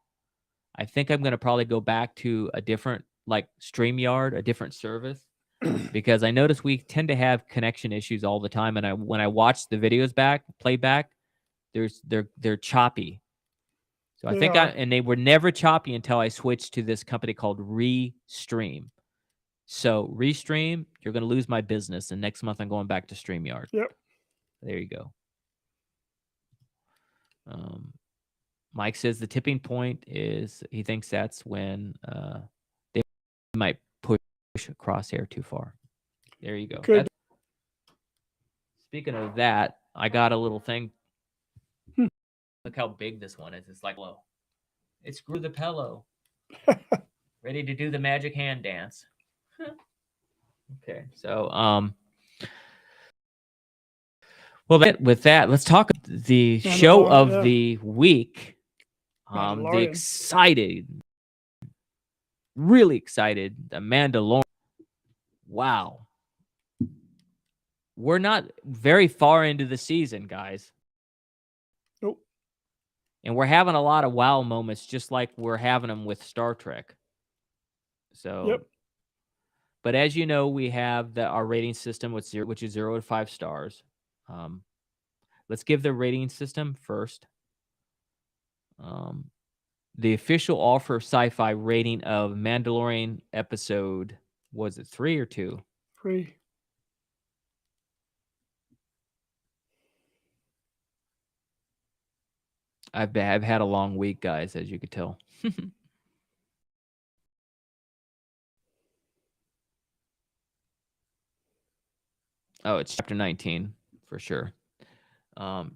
I think I'm going to probably go back to a different, like StreamYard, a different service, because I notice we tend to have connection issues all the time. And when I watch the videos playback, they're choppy. So I think and they were never choppy until I switched to this company called Restream. So Restream, you're going to lose my business, and next month I'm going back to StreamYard. Yep. There you go. Mike says the tipping point is he thinks that's when they might push Crosshair too far. There you go. speaking of that, I got a little thing. Hmm. Look how big this one is. It's like, whoa. It's Screw the Pillow. Ready to do the magic hand dance. Okay, so well, with that, let's talk the show of the week. The really excited, the Mandalorian. Wow, we're not very far into the season, guys. Nope. And we're having a lot of wow moments, just like we're having them with Star Trek. So, yep. But as you know, we have our rating system, which is 0 to 5 stars. Let's give the rating system first. The official All for Sci-Fi rating of Mandalorian episode, was it 3 or 2? 3. I've had a long week, guys, as you could tell. Oh, it's chapter 19 for sure. I'm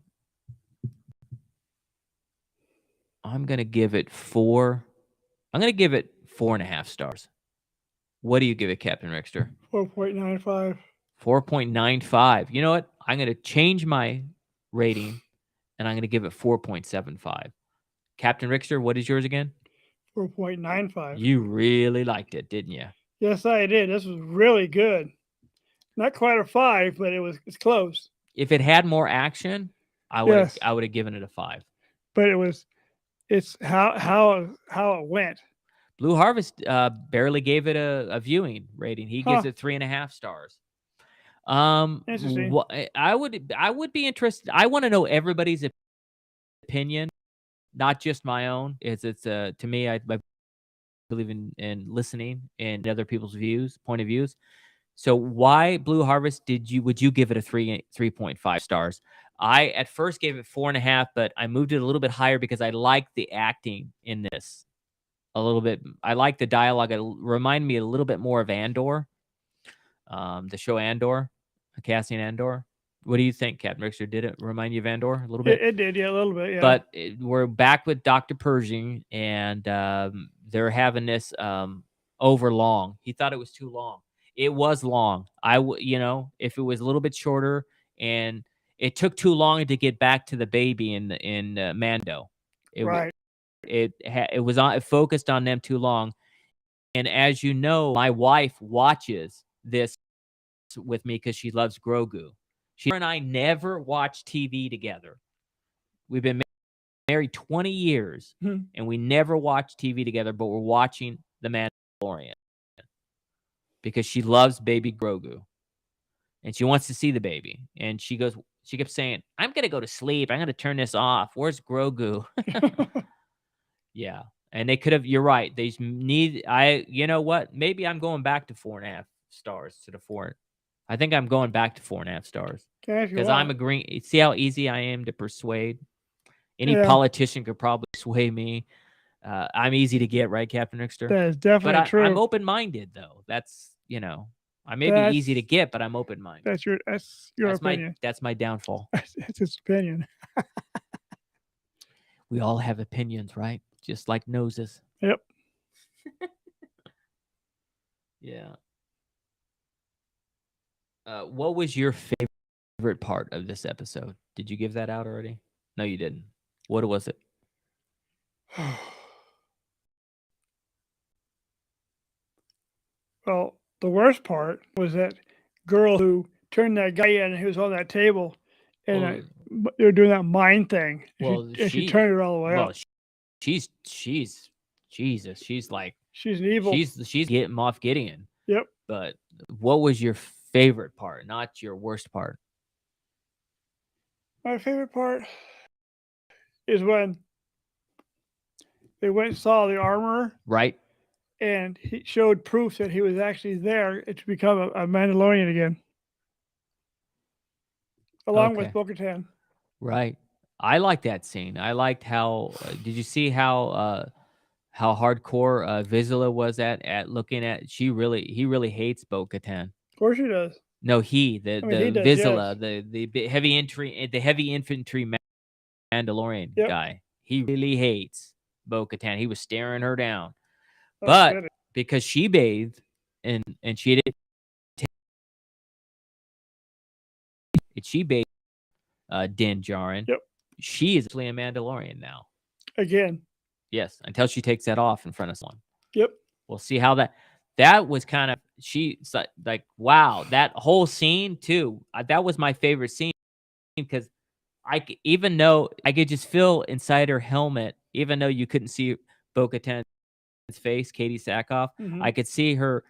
gonna give it 4. I'm gonna give it 4.5 stars. What do you give it, Captain Rickster? 4.95. 4.95. You know what? I'm gonna change my rating, and I'm gonna give it 4.75. Captain Rickster, what is yours again? 4.95. You really liked it, didn't you? Yes, I did. This was really good. Not quite a 5, but it's close. If it had more action, I would have given it a 5. But it's how it went. Blue Harvest barely gave it a viewing rating. He gives it 3.5 stars. Interesting. I would be interested. I want to know everybody's opinion, not just my own. It's to me, I believe in listening and other people's point of views. So why, Blue Harvest, would you give it a 3.5 stars? I at first gave it 4.5, but I moved it a little bit higher because I liked the acting in this a little bit. I like the dialogue. It reminded me a little bit more of Andor, the show Andor, Cassian Andor. What do you think, Captain Rickster? Did it remind you of Andor a little bit? It did, yeah, a little bit, yeah. But we're back with Dr. Pershing, and they're having this over long. He thought it was too long. It was long. If it was a little bit shorter, and it took too long to get back to the baby in Mando. Right. It focused on them too long. And as you know, my wife watches this with me because she loves Grogu. She and I never watch TV together. We've been married 20 years, and we never watch TV together, but we're watching The Mandalorian because she loves baby Grogu, and she wants to see the baby. And she kept saying, I'm going to go to sleep. I'm going to turn this off. Where's Grogu? Yeah. And they could have, you're right. You know what? Maybe I'm going back to 4.5 stars to the 4. I think I'm going back to 4.5 stars because I'm agreeing. See how easy I am to persuade? Any politician could probably sway me. I'm easy to get, right, Captain Rickster? That is definitely true. I'm open-minded, though. That's, I may be easy to get, but I'm open-minded. That's your opinion. That's my downfall. That's his opinion. We all have opinions, right? Just like noses. Yep. Yeah. What was your favorite part of this episode? Did you give that out already? No, you didn't. What was it? Well, the worst part was that girl who turned that guy in who was on that table, and they were doing that mind thing. Well, she turned it all the way up. She's Jesus. She's like, she's an evil. She's getting Moff Gideon. Yep. But what was your favorite part, not your worst part? My favorite part is when they went and saw the armorer. Right. And he showed proof that he was actually there to become a Mandalorian again. Along with Bo-Katan. Right. I like that scene. I liked how, did you see how hardcore Vizsla was at looking at, he really hates Bo-Katan. Of course he does. No, the I mean, he does, Vizsla, yes. the heavy infantry Mandalorian Yep. guy. He really hates Bo-Katan. He was staring her down, Oh, but kidding. because she bathed and she didn't, she bathed Din Djarin. Yep. She is actually a Mandalorian now. Again. Yes, until she takes that off in front of someone. Yep. We'll see how that was kind of like wow, that whole scene too. That was my favorite scene because even though I could just feel inside her helmet, even though you couldn't see Bo-Katan's face, Katie Sackhoff, Mhm. I could see her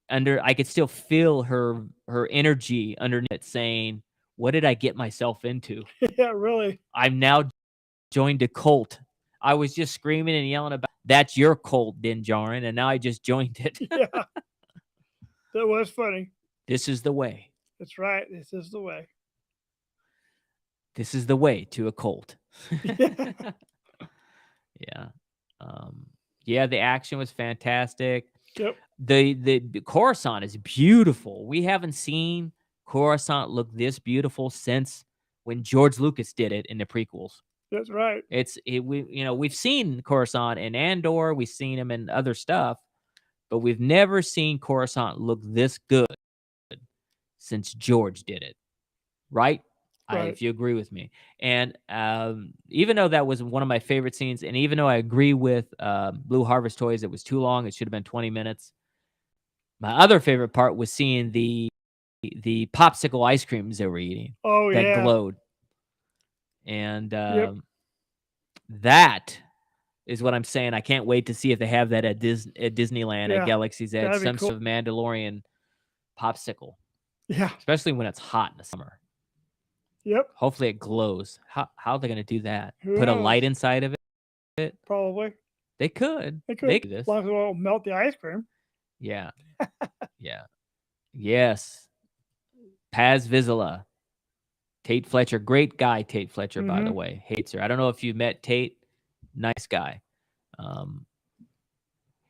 I could still feel her energy underneath it saying, "What did I get myself into? Yeah, really. I'm now joined a cult. I was just screaming and yelling about that's your cult, Din Djarin, and now I just joined it." Yeah. That was funny. This is the way. That's right. This is the way. This is the way to a cult. Yeah. Yeah. Yeah, the action was fantastic. Yep. The Coruscant is beautiful. We haven't seen Coruscant look this beautiful since when George Lucas did it in the prequels. That's right. We've seen Coruscant in Andor, we've seen him in other stuff, but we've never seen Coruscant look this good since George did it. Right? Right. If you agree with me. And even though that was one of my favorite scenes, and even though I agree with Blue Harvest Toys, it was too long. It should have been 20 minutes. My other favorite part was seeing the popsicle ice creams they were eating. Oh, that yeah. glowed. And Yep. that is what I'm saying. I can't wait to see if they have that at Disneyland Yeah, at Galaxy's Edge, that'd be some cool. sort of Mandalorian popsicle, Yeah. especially when it's hot in the summer. Yep. Hopefully it glows. How are they going to do that? Who Put a knows? light inside of it? Probably. They could. They could. They could do As this. long as it won't melt the ice cream. Yeah. Yeah. Yes. Paz Vizsla. Tate Fletcher. Great guy, Tate Fletcher, by the Mhm. way. Hates her. I don't know if you met Tate. Nice guy.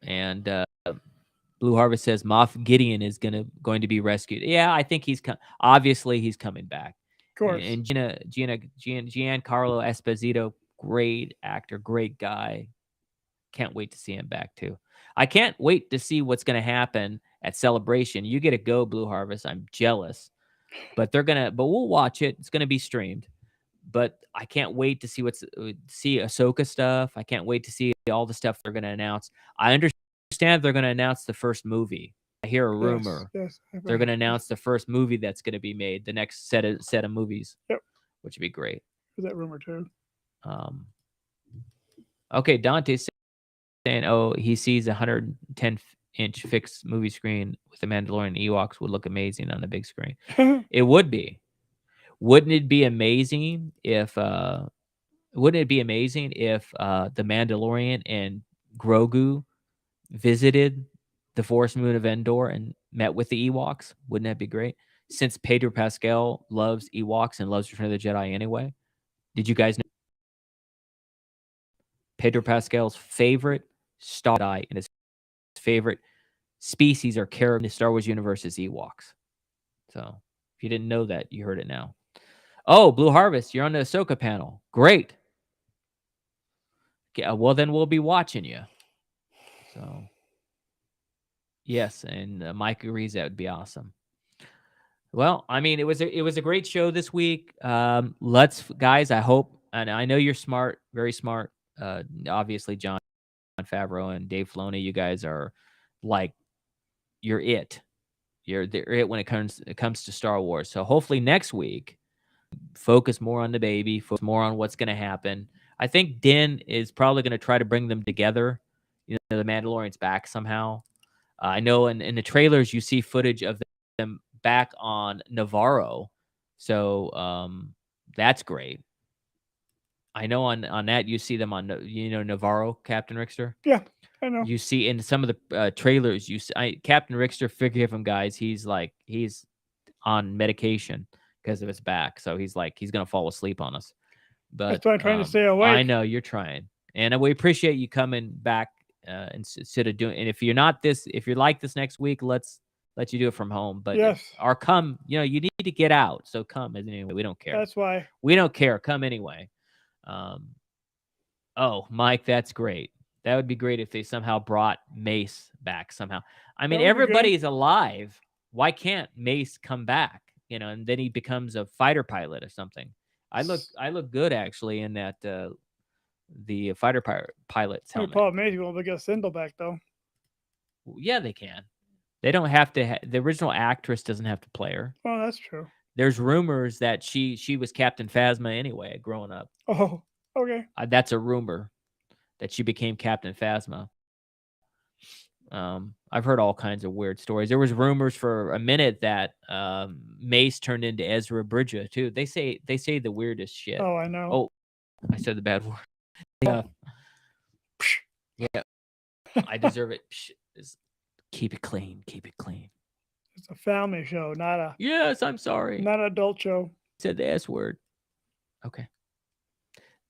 And Blue Harvest says Moff Gideon is going to be rescued. Yeah, I think obviously he's coming back. Of course. And Giancarlo Esposito, great actor, great guy. Can't wait to see him back too. I can't wait to see what's going to happen at Celebration. You get to go, Blue Harvest. I'm jealous, but we'll watch it. It's going to be streamed. But I can't wait to see see Ahsoka stuff. I can't wait to see all the stuff they're going to announce. I understand they're going to announce the first movie. I hear a rumor. Yes. They're going to announce the first movie that's going to be made, the next set of movies. Yep. Which would be great. There's that rumor too. Okay, Dante saying, oh, he sees a 110-inch fixed movie screen with the Mandalorian Ewoks would look amazing on the big screen. It would be. Wouldn't it be amazing if the Mandalorian and Grogu visited the Forest Moon of Endor and met with the Ewoks? Wouldn't that be great? Since Pedro Pascal loves Ewoks and loves Return of the Jedi anyway. Did you guys know Pedro Pascal's favorite Star Jedi and his favorite species or character in the Star Wars universe is Ewoks? So if you didn't know that, you heard it now. Oh, Blue Harvest, you're on the Ahsoka panel. Great. Okay, well, then we'll be watching you. So, yes, and Mike agrees that would be awesome. Well, I mean, it was a great show this week. Guys, I hope, and I know you're smart, very smart. Obviously, Jon Favreau and Dave Filoni, you guys are like, you're it. You're it when it comes to Star Wars. So hopefully next week, focus more on the baby, focus more on what's going to happen. I think Din is probably going to try to bring them together. You know, the Mandalorian's back somehow. I know in the trailers you see footage of them back on Navarro, so that's great. I know on that you see them on Navarro, Captain Rickster. Yeah, I know. You see in some of the trailers, Captain Rickster, forgive him, guys. He's on medication because of his back, so he's gonna fall asleep on us. But that's why I'm trying to stay awake. I know you're trying, and we appreciate you coming back instead of doing. And if you're like this next week, let's let you do it from home. But Yes. or come, you need to get out. So come anyway. We don't care. That's why. We don't care. Come anyway. Oh, Mike, that's great. That would be great if they somehow brought Mace back somehow. I mean, That would be good. everybody's alive. Why can't Mace come back? And then he becomes a fighter pilot or something. I look good actually in that the fighter pilot's The helmet. problem is you won't get Sindel back though. Yeah, they can. They don't have to. The original actress doesn't have to play her. Oh, that's true. There's rumors that she was Captain Phasma anyway, growing up. Oh, okay. That's a rumor that she became Captain Phasma. I've heard all kinds of weird stories. There was rumors for a minute that Mace turned into Ezra Bridger too. They say the weirdest shit. Oh, I know. Oh, I said the bad word. Yeah. Yeah. I deserve it. Keep it clean. Keep it clean. It's a family show, not a. Yes, I'm sorry. Not an adult show. Said the S word. Okay.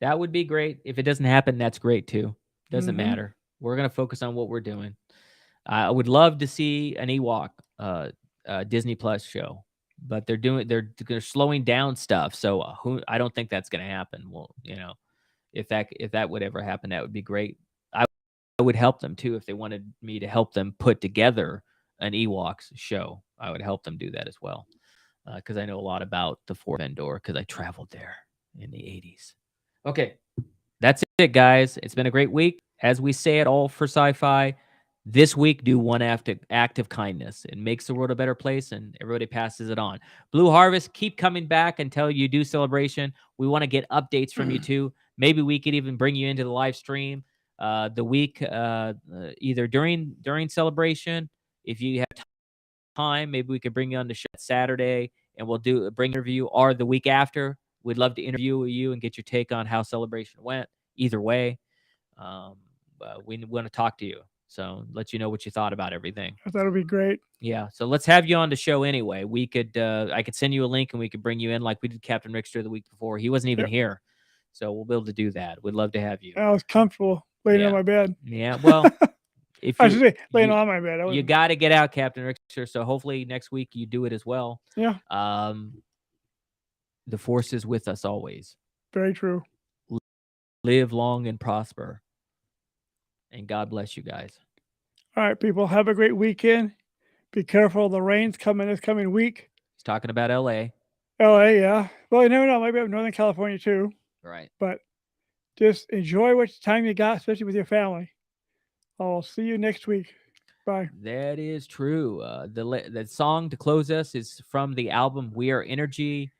That would be great. If it doesn't happen, that's great too. Doesn't matter. We're going to focus on what we're doing. I would love to see an Ewok Disney Plus show, but they're slowing down stuff. So I don't think that's going to happen. Well, if that would ever happen, that would be great. I would help them too if they wanted me to help them put together an Ewoks show. I would help them do that as well, because I know a lot about the Fort Endor because I traveled there in the 80s. Okay, that's it, guys. It's been a great week. As we say it all for sci-fi, this week do one act of kindness. It makes the world a better place, and everybody passes it on. Blue Harvest, keep coming back until you do Celebration. We want to get updates from you too. Maybe we could even bring you into the live stream the week either during Celebration. If you have time, maybe we could bring you on the show Saturday, and we'll bring an interview, or the week after. We'd love to interview you and get your take on how Celebration went. Either way, we want to talk to you. So let you know what you thought about everything. I thought it'd be great. Yeah. So let's have you on the show anyway. We could, I could send you a link and we could bring you in like we did Captain Rickster the week before. He wasn't even here. So we'll be able to do that. We'd love to have you. I was comfortable laying on my bed. Yeah. Well, if I should say laying on my bed. You got to get out, Captain Rickster. So hopefully next week you do it as well. Yeah. The Force is with us always. Very true. Live long and prosper. And God bless you guys. All right, people. Have a great weekend. Be careful. The rain's coming this coming week. He's talking about L.A. L.A., yeah. Well, you never know. Maybe up in Northern California, too. Right. But just enjoy what time you got, especially with your family. I'll see you next week. Bye. That is true. The song to close us is from the album We Are Energy.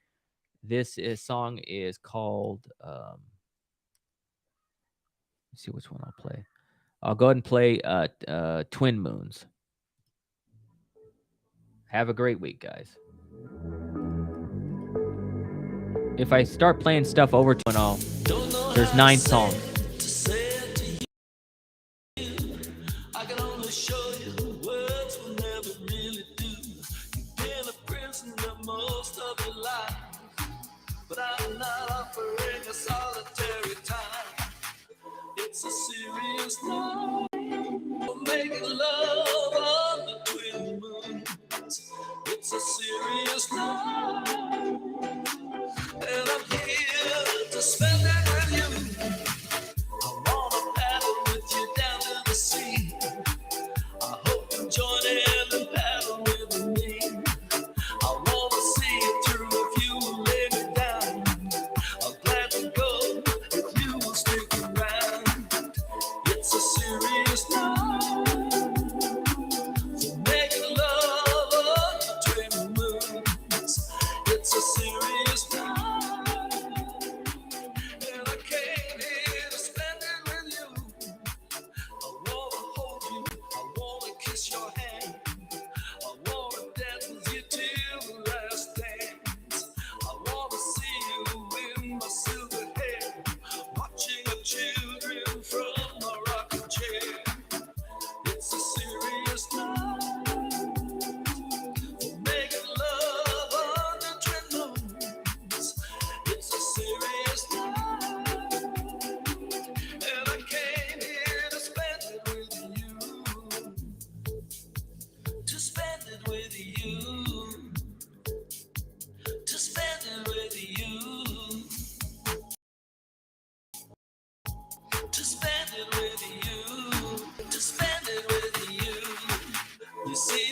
This song is called... let's see which one I'll play. I'll go ahead and play Twin Moons. Have a great week, guys. If I start playing stuff over to there's 9 songs. I can only show you the words will never really do. You've been a prisoner most of your life, but I'm not offering a solitary time. It's a serious night. We're making love on the twin moons. It's a serious night, and I'm here to spend it with you. I wanna paddle with you down to the sea. I hope you join in and paddle with me. I wanna see it through if you will lay me down. I'm glad to go if you will stick around. It's a serious night. So making love on the twin moons. It's a serious night. And I came here to spend it with you. I wanna hold you, I wanna kiss your hand. I wanna dance with you till the last dance. I wanna see you in my silver hair, watching the children from my rocking chair.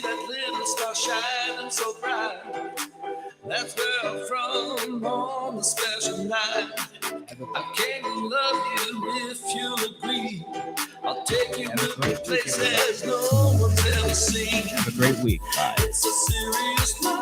that little star shining so bright. That's where I'm from on the special night. I came to love you if you'll agree. I'll take you to places no one's ever seen. Have a great week. Bye. It's a serious